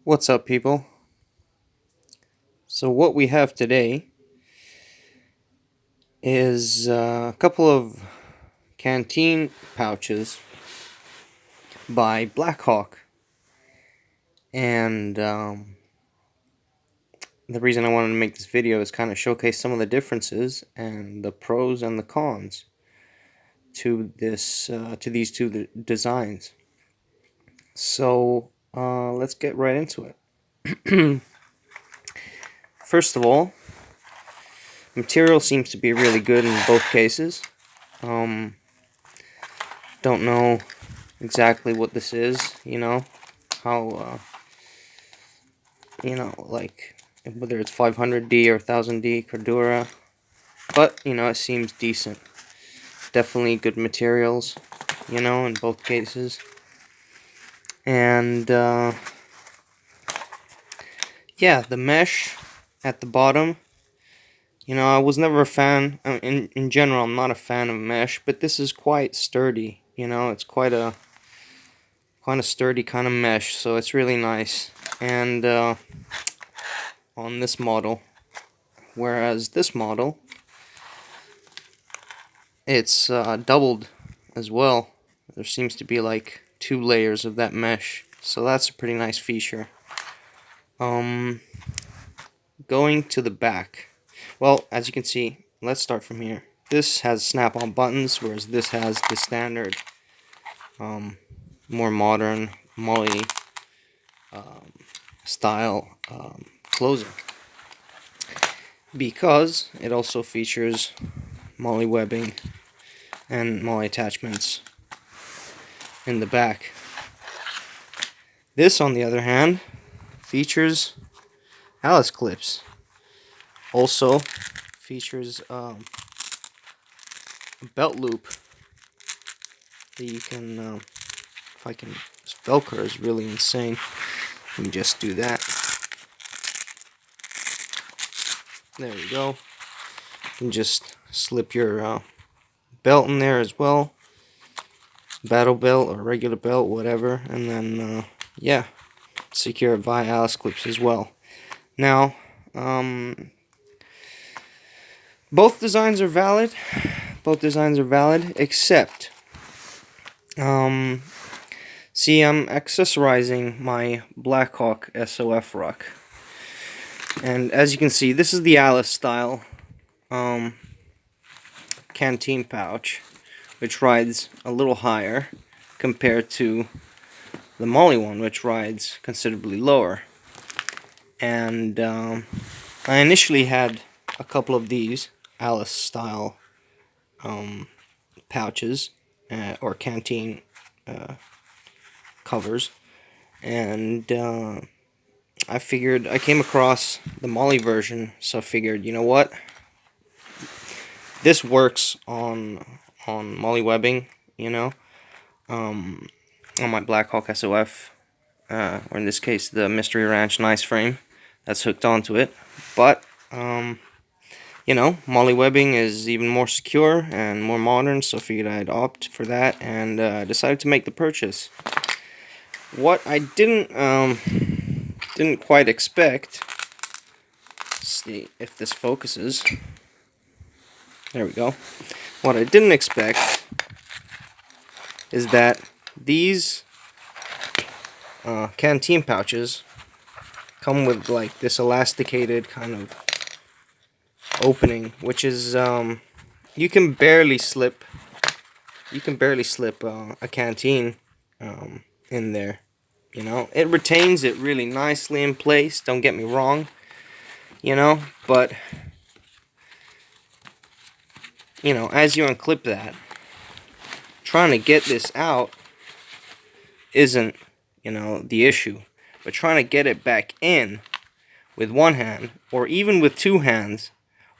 What's up, people? So what we have today is a couple of canteen pouches by BLACKHAWK. And the reason I wanted to make this video is kind of showcase some of the differences and the pros and the cons to these two designs. So let's get right into it. First of all, material seems to be really good in both cases. Don't know exactly what this is, how, like whether it's 500D or 1000D Cordura, but, it seems decent. Definitely good materials, in both cases. And, yeah, the mesh at the bottom, I was never a fan, in general, I'm not a fan of mesh, but this is quite sturdy, it's quite a sturdy kind of mesh, so it's really nice. And on this model, whereas this model, it's doubled as well. There seems to be like 2 layers of that mesh, so that's a pretty nice feature. Going to the back, well, as you can see, let's start from here. This has snap-on buttons, whereas this has the standard more modern MOLLE style closing, because it also features MOLLE webbing and MOLLE attachments in the back. This, on the other hand, features Alice clips. Also features a belt loop that you can, if I can, this Velcro is really insane. Let me just do that. There you go. You can just slip your belt in there as well. Battle belt or regular belt, whatever. And then, yeah, secure it via Alice clips as well. Now, both designs are valid. Both designs are valid, except, see, I'm accessorizing my BLACKHAWK SOF ruck. And as you can see, this is the Alice style canteen pouch, which rides a little higher compared to the MOLLE one, which rides considerably lower. And I initially had a couple of these Alice style pouches or canteen covers, and I came across the MOLLE version, so I figured, you know what, this works on MOLLE webbing, on my BLACKHAWK SOF, or in this case the Mystery Ranch nice frame that's hooked onto it. But MOLLE webbing is even more secure and more modern, so I figured I'd opt for that, and decided to make the purchase. What I didn't quite expect, let's see if this focuses. There we go. What I didn't expect is that these canteen pouches come with like this elasticated kind of opening, which is you can barely slip a canteen in there. It retains it really nicely in place, don't get me wrong, but as you unclip that, trying to get this out isn't the issue, but trying to get it back in with one hand or even with 2 hands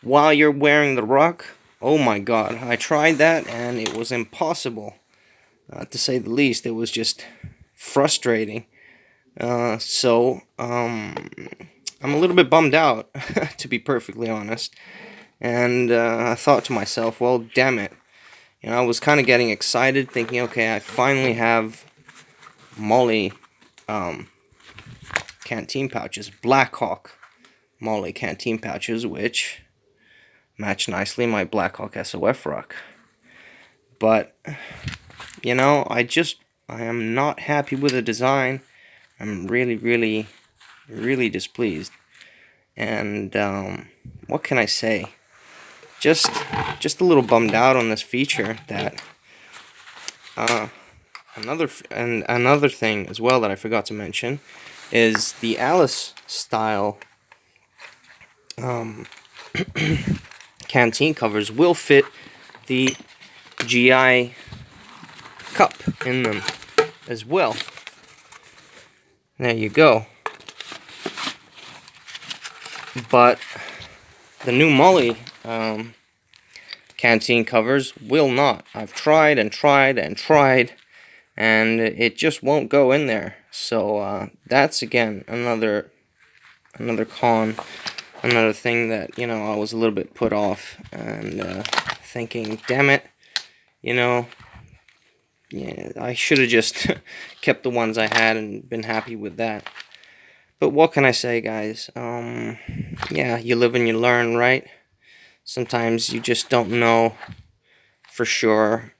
while you're wearing the ruck, oh my god, I tried that and it was impossible, to say the least. It was just frustrating. So I'm a little bit bummed out, to be perfectly honest. And I thought to myself, well, damn it. I was kind of getting excited, thinking, okay, I finally have MOLLE canteen pouches, BLACKHAWK MOLLE canteen pouches, which match nicely my BLACKHAWK SOF ruck. But, you know, I am not happy with the design. I'm really displeased. And what can I say? Just a little bummed out on this feature. That another thing as well that I forgot to mention is the Alice style canteen covers will fit the GI cup in them as well. There you go. But the new MOLLE canteen covers will not. I've tried and tried and tried, and it just won't go in there. So that's again another con, another thing that, you know, I was a little bit put off, and thinking, damn it, you know, yeah, I should have just kept the ones I had and been happy with that. But what can I say, guys? Yeah, you live and you learn, right? Sometimes you just don't know for sure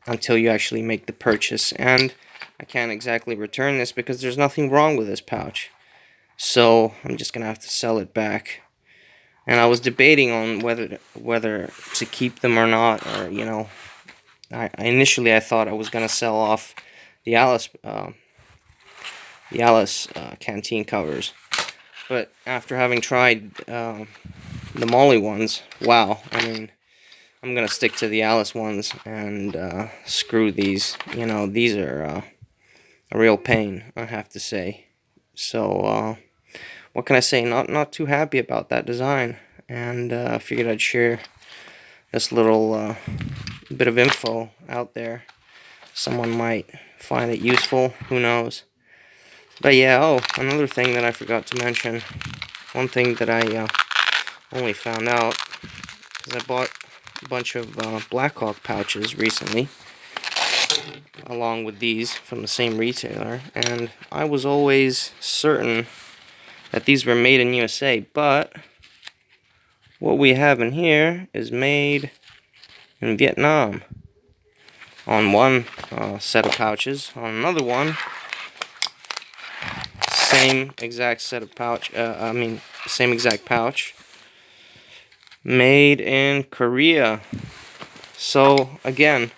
until you actually make the purchase. And I can't exactly return this because there's nothing wrong with this pouch. So I'm just gonna have to sell it back. And I was debating on whether to keep them or not, or, you know, initially I thought I was gonna sell off the Alice canteen covers, but after having tried the MOLLE ones, wow, I mean, I'm gonna stick to the Alice ones and screw these. You know, these are a real pain, I have to say. So what can I say? Not too happy about that design, and figured I'd share this little bit of info out there. Someone might find it useful, who knows. But yeah, oh, another thing that I forgot to mention. One thing that I only found out is I bought a bunch of BLACKHAWK pouches recently, along with these from the same retailer, and I was always certain that these were made in USA, but what we have in here is made in Vietnam on one set of pouches. On another one, same exact set of pouch, same exact pouch, made in Korea. So again,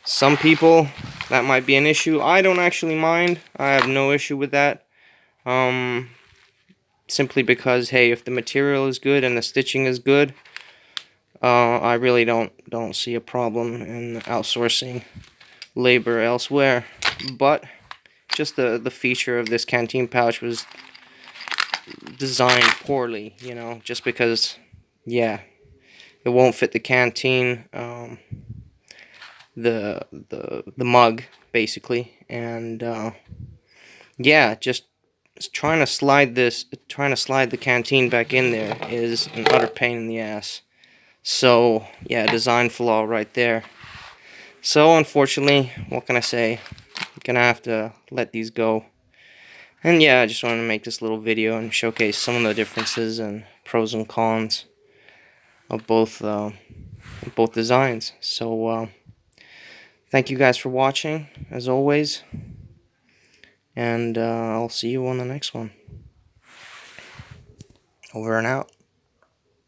some people that might be an issue. I don't actually mind. I have no issue with that. Simply because, hey, if the material is good and the stitching is good, I really don't see a problem in outsourcing labor elsewhere. But just the feature of this canteen pouch was designed poorly, you know, just because, yeah, it won't fit the canteen, the mug basically, and yeah, just trying to slide the canteen back in there is an utter pain in the ass. So yeah, design flaw right there. So unfortunately, what can I say? I'm gonna have to let these go. And yeah, I just wanted to make this little video and showcase some of the differences and pros and cons of both designs. So thank you guys for watching, as always, and I'll see you on the next one. Over and out.